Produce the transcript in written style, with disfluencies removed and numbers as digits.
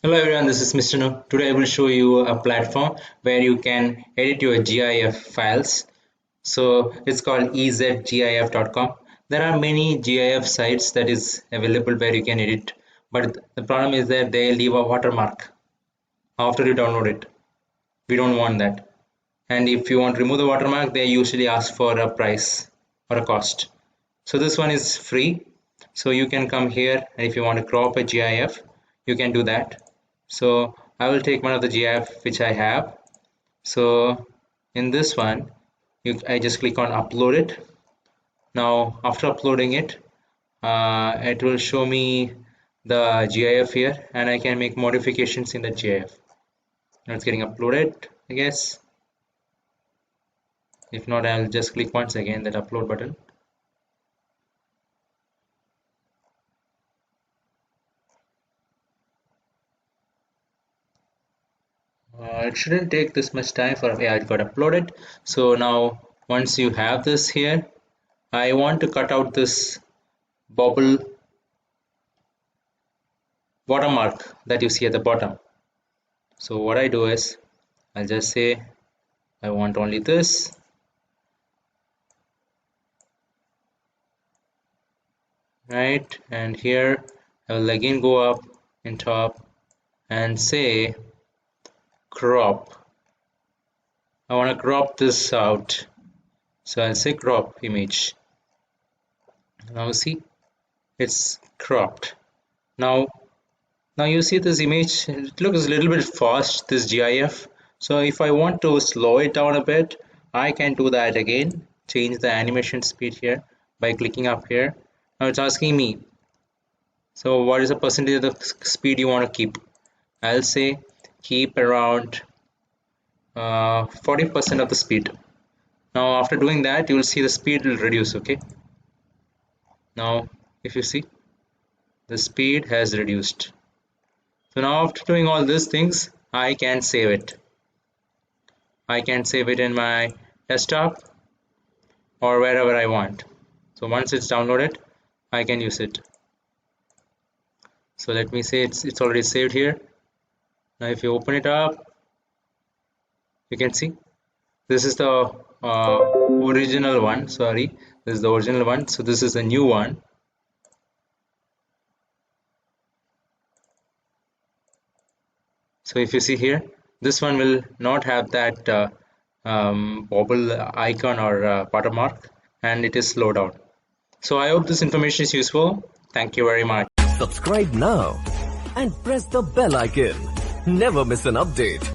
Hello everyone, this is Mr. No. Today I will show you a platform where you can edit your GIF files. So it's called ezgif.com. There are many GIF sites that is available where you can edit, but the problem is that they leave a watermark after you download it. We don't want that. And if you want to remove the watermark, they usually ask for a price or a cost. So this one is free. So you can come here, and if you want to crop a GIF, you can do that. So I will take one of the GIF which I have. So in this one, I just click on upload it. Now after uploading it, it will show me the GIF here, and I can make modifications in the GIF. Now it's getting uploaded, I guess. If not, I'll just click once again that upload button. It shouldn't take this much time for it got uploaded. So now once you have this here, I want to cut out this bubble watermark that you see at the bottom. So what I do is I'll just say I want only this. Right, and here I will again go up in top and say crop. I want to crop this out, so I'll say crop image. Now see, it's cropped. Now you see this image, it looks a little bit fast, this GIF. So if I want to slow it down a bit, I can do that again. Change the animation speed here by clicking up here. Now it's asking me, so what is the percentage of the speed you want to keep? I'll say keep around 40% of the speed. Now after doing that, you will see the speed will reduce. Okay, now if you see, the speed has reduced. So now after doing all these things, I can save it. I can save it in my desktop or wherever I want. So once it's downloaded, I can use it. So let me say it's already saved here. Now if you open it up, you can see this is the original one. Sorry, this is the original one. So this is the new one. So if you see here, this one will not have that bubble icon or watermark, and it is slowed down. So I hope this information is useful. Thank you very much. Subscribe now and press the bell icon. Never miss an update.